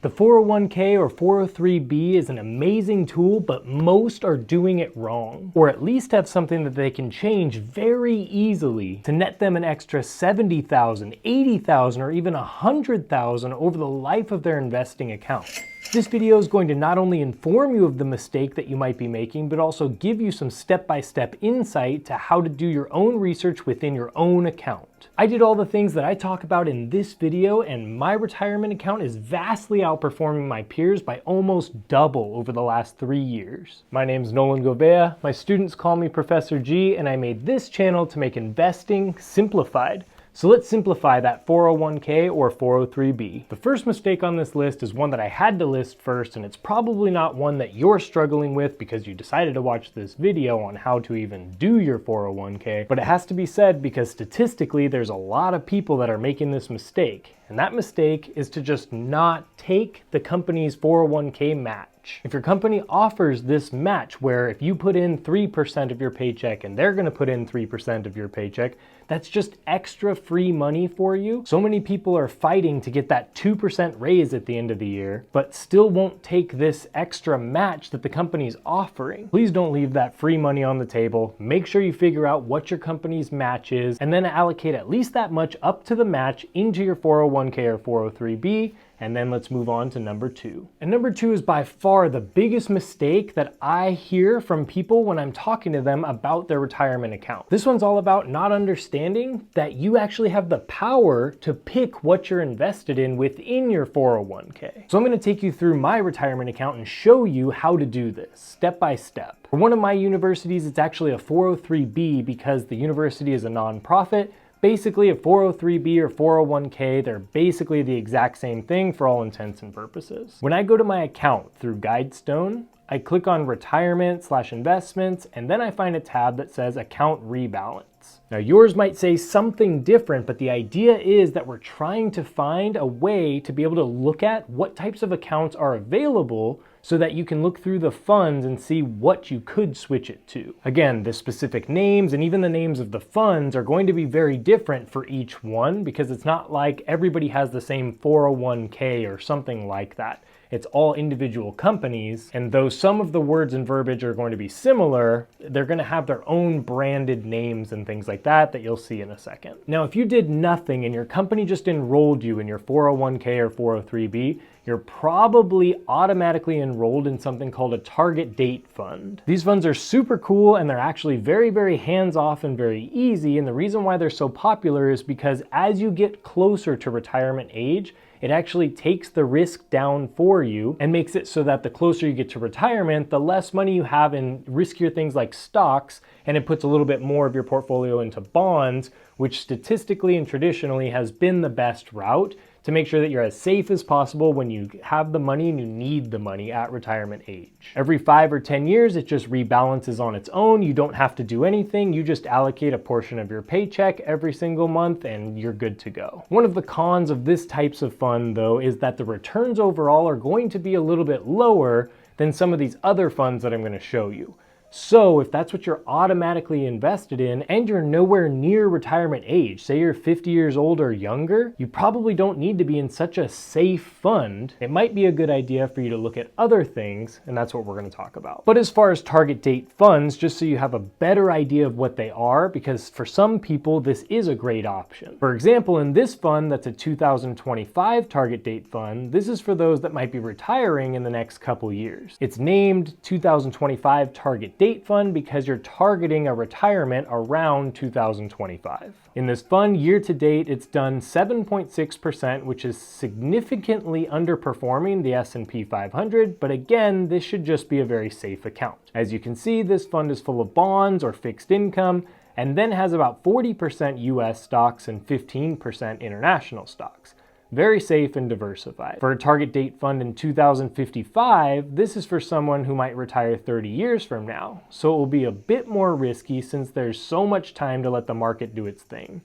The 401k or 403b is an amazing tool, but most are doing it wrong, or at least have something that they can change very easily to net them an extra $70,000, $80,000, or even $100,000 over the life of their investing account. This video is going to not only inform you of the mistake that you might be making, but also give you some step-by-step insight to how to do your own research within your own account. I did all the things that I talk about in this video, and my retirement account is vastly outperforming my peers by almost double over the last 3 years. My name's Nolan Gobea, my students call me Professor G, and I made this channel to make investing simplified. So let's simplify that 401k or 403b. The first mistake on this list is one that I had to list first, and it's probably not one that you're struggling with because you decided to watch this video on how to even do your 401k, but it has to be said because statistically there's a lot of people that are making this mistake, and that mistake is to just not take the company's 401k match. If your company offers this match where if you put in 3% of your paycheck and they're gonna put in 3% of your paycheck, that's just extra free money for you. So many people are fighting to get that 2% raise at the end of the year, but still won't take this extra match that the company's offering. Please don't leave that free money on the table. Make sure you figure out what your company's match is and then allocate at least that much up to the match into your 401k or 403b. And then let's move on to number 2. And number 2 is by far the biggest mistake that I hear from people when I'm talking to them about their retirement account. This one's all about not understanding that you actually have the power to pick what you're invested in within your 401k. So I'm gonna take you through my retirement account and show you how to do this step by step. For one of my universities, it's actually a 403b because the university is a nonprofit. Basically, a 403b or 401k, they're basically the exact same thing for all intents and purposes. When I go to my account through Guidestone, I click on Retirement/Investments, and then I find a tab that says Account Rebalance. Now yours might say something different, but the idea is that we're trying to find a way to be able to look at what types of accounts are available so that you can look through the funds and see what you could switch it to. Again, the specific names and even the names of the funds are going to be very different for each one because it's not like everybody has the same 401k or something like that. It's all individual companies, and though some of the words and verbiage are going to be similar, they're going to have their own branded names and things like that that you'll see in a second. Now, if you did nothing and your company just enrolled you in your 401k or 403b, you're probably automatically enrolled in something called a target date fund. These funds are super cool and they're actually very, very hands-off and very easy, and the reason why they're so popular is because as you get closer to retirement age, it actually takes the risk down for you and makes it so that the closer you get to retirement, the less money you have in riskier things like stocks, and it puts a little bit more of your portfolio into bonds, which statistically and traditionally has been the best route to make sure that you're as safe as possible when you have the money and you need the money at retirement age. Every 5 or 10 years, it just rebalances on its own. You don't have to do anything. You just allocate a portion of your paycheck every single month and you're good to go. One of the cons of this types of fund, though, is that the returns overall are going to be a little bit lower than some of these other funds that I'm going to show you. So if that's what you're automatically invested in and you're nowhere near retirement age, say you're 50 years old or younger, you probably don't need to be in such a safe fund. It might be a good idea for you to look at other things, and that's what we're going to talk about. But as far as target date funds, just so you have a better idea of what they are, because for some people this is a great option. For example, in this fund that's a 2025 target date fund, this is for those that might be retiring in the next couple years. It's named 2025 target date fund because you're targeting a retirement around 2025. In this fund, year to date, it's done 7.6%, which is significantly underperforming the S&P 500, but again, this should just be a very safe account. As you can see, this fund is full of bonds or fixed income, and then has about 40% US stocks and 15% international stocks. Very safe and diversified. For a target date fund in 2055, this is for someone who might retire 30 years from now. So it will be a bit more risky since there's so much time to let the market do its thing.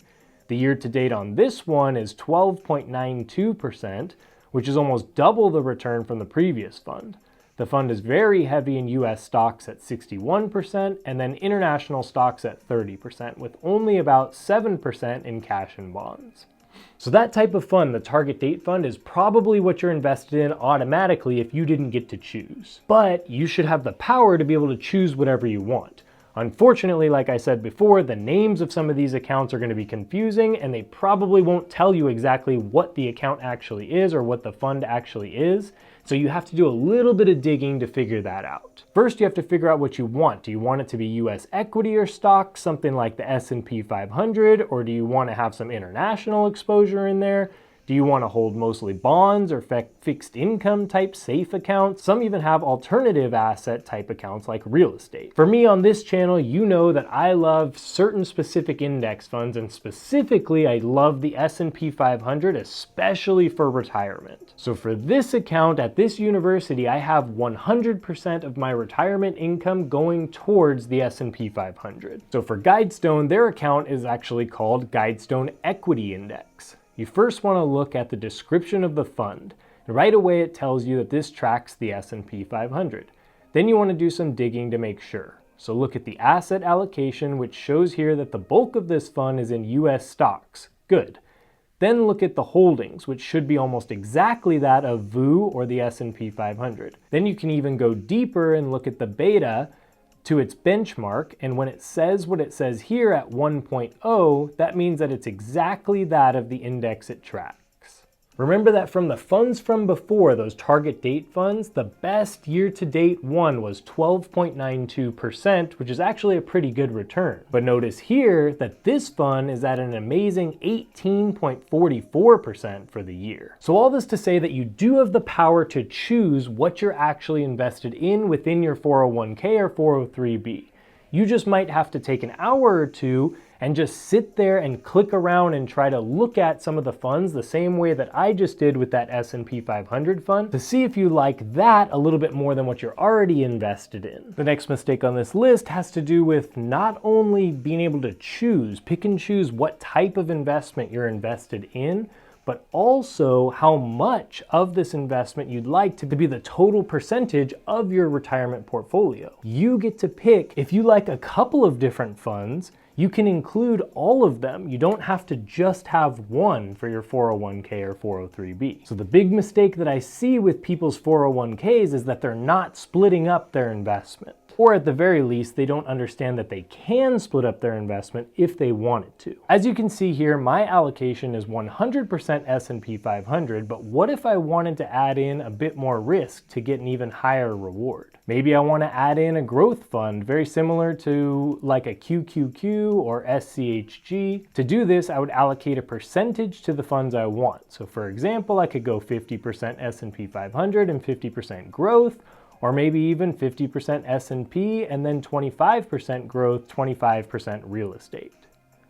The year to date on this one is 12.92%, which is almost double the return from the previous fund. The fund is very heavy in US stocks at 61% and then international stocks at 30%, with only about 7% in cash and bonds. So that type of fund, the target date fund, is probably what you're invested in automatically if you didn't get to choose. But you should have the power to be able to choose whatever you want. Unfortunately, like I said before, the names of some of these accounts are going to be confusing, and they probably won't tell you exactly what the account actually is or what the fund actually is. So you have to do a little bit of digging to figure that out. First, you have to figure out what you want. Do you want it to be US equity or stock, something like the S&P 500, or do you want to have some international exposure in there? Do you want to hold mostly bonds or fixed income type safe accounts? Some even have alternative asset type accounts like real estate. For me on this channel, you know that I love certain specific index funds, and specifically I love the S&P 500, especially for retirement. So for this account at this university, I have 100% of my retirement income going towards the S&P 500. So for Guidestone, their account is actually called Guidestone Equity Index. You first want to look at the description of the fund, and right away it tells you that this tracks the S&P 500. Then you want to do some digging to make sure. So look at the asset allocation, which shows here that the bulk of this fund is in US stocks. Good. Then look at the holdings, which should be almost exactly that of VU or the S&P 500. Then you can even go deeper and look at the beta to its benchmark, and when it says what it says here at 1.0, that means that it's exactly that of the index it tracks. Remember that from the funds from before, those target date funds, the best year-to-date one was 12.92%, which is actually a pretty good return. But notice here that this fund is at an amazing 18.44% for the year. So all this to say that you do have the power to choose what you're actually invested in within your 401k or 403b. You just might have to take an hour or two and just sit there and click around and try to look at some of the funds the same way that I just did with that S&P 500 fund to see if you like that a little bit more than what you're already invested in. The next mistake on this list has to do with not only being able to pick and choose what type of investment you're invested in, but also how much of this investment you'd like to be the total percentage of your retirement portfolio. You get to pick if you like a couple of different funds. You can include all of them. You don't have to just have one for your 401k or 403b. So the big mistake that I see with people's 401ks is that they're not splitting up their investment. Or at the very least, they don't understand that they can split up their investment if they wanted to. As you can see here, my allocation is 100% S&P 500, but what if I wanted to add in a bit more risk to get an even higher reward? Maybe I want to add in a growth fund, very similar to like a QQQ or SCHG. To do this, I would allocate a percentage to the funds I want. So for example, I could go 50% S&P 500 and 50% growth, or maybe even 50% S&P and then 25% growth, 25% real estate.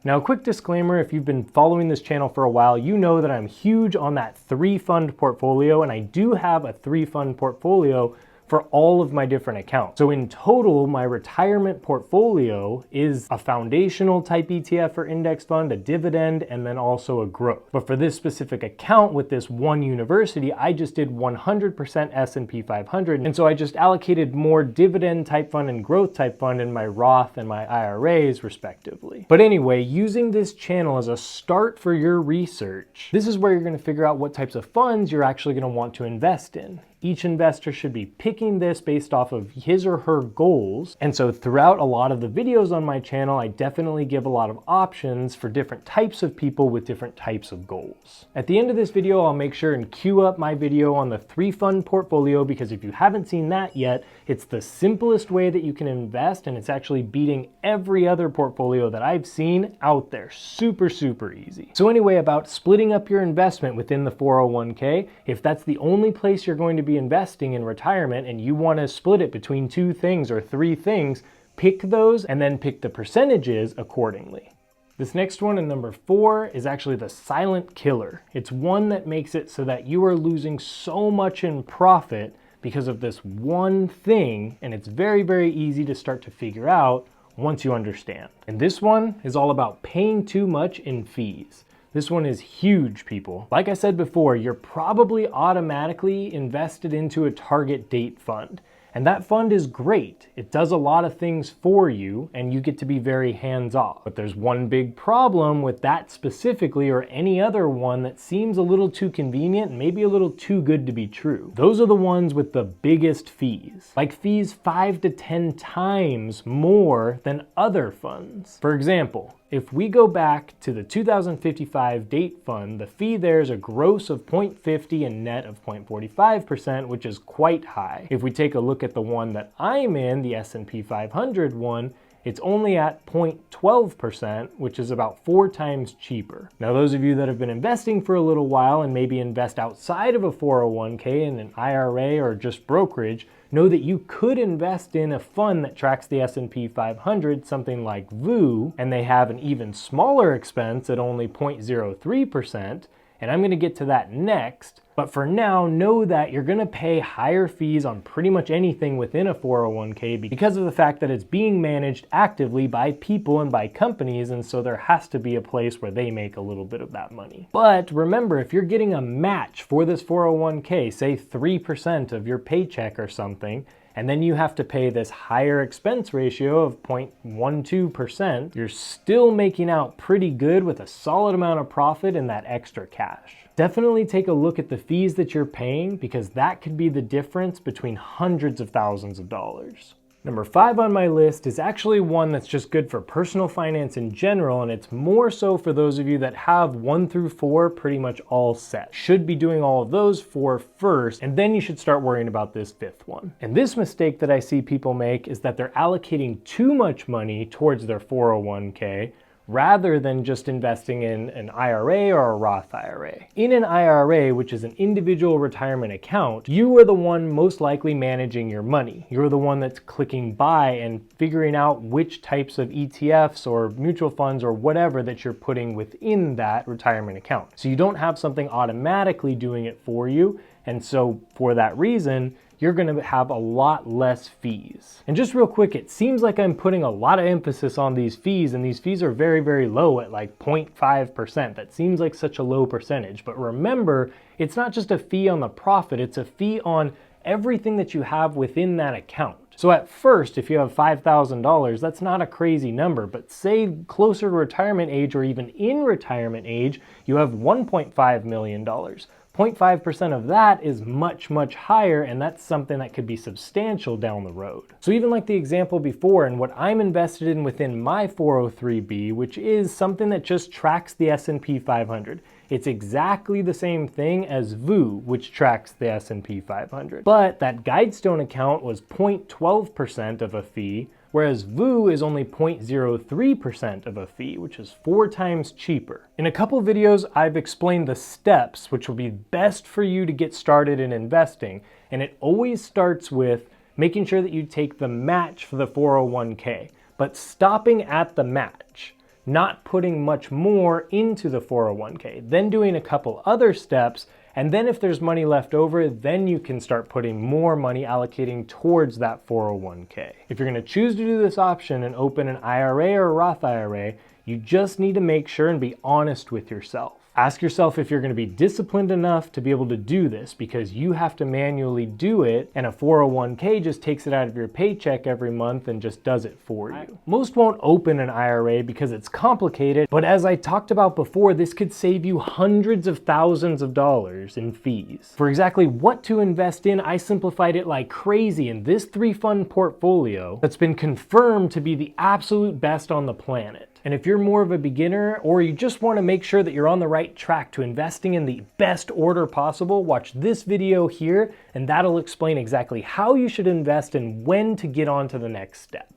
Now, a quick disclaimer, if you've been following this channel for a while, you know that I'm huge on that 3-fund portfolio, and I do have a 3-fund portfolio for all of my different accounts. So in total, my retirement portfolio is a foundational type ETF or index fund, a dividend, and then also a growth. But for this specific account with this one university, I just did 100% S&P 500. And so I just allocated more dividend type fund and growth type fund in my Roth and my IRAs respectively. But anyway, using this channel as a start for your research, this is where you're going to figure out what types of funds you're actually going to want to invest in. Each investor should be picking this based off of his or her goals. And so throughout a lot of the videos on my channel, I definitely give a lot of options for different types of people with different types of goals. At the end of this video, I'll make sure and queue up my video on the 3-fund portfolio, because if you haven't seen that yet, it's the simplest way that you can invest, and it's actually beating every other portfolio that I've seen out there. Super, super easy. So anyway, about splitting up your investment within the 401k, if that's the only place you're going to be investing in retirement and you want to split it between 2 things or 3 things, pick those and then pick the percentages accordingly. This next one, in number 4, is actually the silent killer. It's one that makes it so that you are losing so much in profit because of this one thing, and it's very, very easy to start to figure out once you understand. And this one is all about paying too much in fees. This one is huge, people. Like I said before, you're probably automatically invested into a target date fund. And that fund is great. It does a lot of things for you and you get to be very hands-off. But there's one big problem with that specifically, or any other one that seems a little too convenient and maybe a little too good to be true. Those are the ones with the biggest fees, like fees 5 to 10 times more than other funds. For example, if we go back to the 2055 date fund, the fee there is a gross of 0.50 and net of 0.45%, which is quite high. If we take a look at the one that I'm in, the S&P 500 one, it's only at 0.12%, which is about 4 times cheaper. Now, those of you that have been investing for a little while and maybe invest outside of a 401k in an IRA or just brokerage, know that you could invest in a fund that tracks the S&P 500, something like VOO, and they have an even smaller expense at only 0.03%, and I'm gonna get to that next. But for now, know that you're gonna pay higher fees on pretty much anything within a 401k because of the fact that it's being managed actively by people and by companies, and so there has to be a place where they make a little bit of that money. But remember, if you're getting a match for this 401k, say 3% of your paycheck or something, and then you have to pay this higher expense ratio of 0.12%, you're still making out pretty good with a solid amount of profit in that extra cash. Definitely take a look at the fees that you're paying, because that could be the difference between hundreds of thousands of dollars. Number 5 on my list is actually one that's just good for personal finance in general, and it's more so for those of you that have 1 through 4 pretty much all set. Should be doing all of those 4 first, and then you should start worrying about this 5th one. And this mistake that I see people make is that they're allocating too much money towards their 401k, rather than just investing in an IRA or a Roth IRA. In an IRA, which is an individual retirement account, you are the one most likely managing your money. You're the one that's clicking buy and figuring out which types of ETFs or mutual funds or whatever that you're putting within that retirement account. So you don't have something automatically doing it for you, and so for that reason, you're gonna have a lot less fees. And just real quick, it seems like I'm putting a lot of emphasis on these fees, and these fees are very, very low at like 0.5%. That seems like such a low percentage, but remember, it's not just a fee on the profit, it's a fee on everything that you have within that account. So at first, if you have $5,000, that's not a crazy number, but say closer to retirement age or even in retirement age, you have $1.5 million. 0.5% of that is much, much higher, and that's something that could be substantial down the road. So even like the example before, and what I'm invested in within my 403b, which is something that just tracks the S&P 500. It's exactly the same thing as VOO, which tracks the S&P 500. But that Guidestone account was 0.12% of a fee, whereas VOO is only 0.03% of a fee, which is 4 times cheaper. In a couple videos, I've explained the steps which will be best for you to get started in investing, and it always starts with making sure that you take the match for the 401k, but stopping at the match, not putting much more into the 401k, then doing a couple other steps, and then if there's money left over, then you can start putting more money allocating towards that 401k. If you're gonna choose to do this option and open an IRA or a Roth IRA, you just need to make sure and be honest with yourself. Ask yourself if you're going to be disciplined enough to be able to do this, because you have to manually do it, and a 401k just takes it out of your paycheck every month and just does it for you. Most won't open an IRA because it's complicated, but as I talked about before, this could save you hundreds of thousands of dollars in fees. For exactly what to invest in, I simplified it like crazy in this 3-fund portfolio that's been confirmed to be the absolute best on the planet. And if you're more of a beginner, or you just want to make sure that you're on the right track to investing in the best order possible, watch this video here, and that'll explain exactly how you should invest and when to get on to the next step.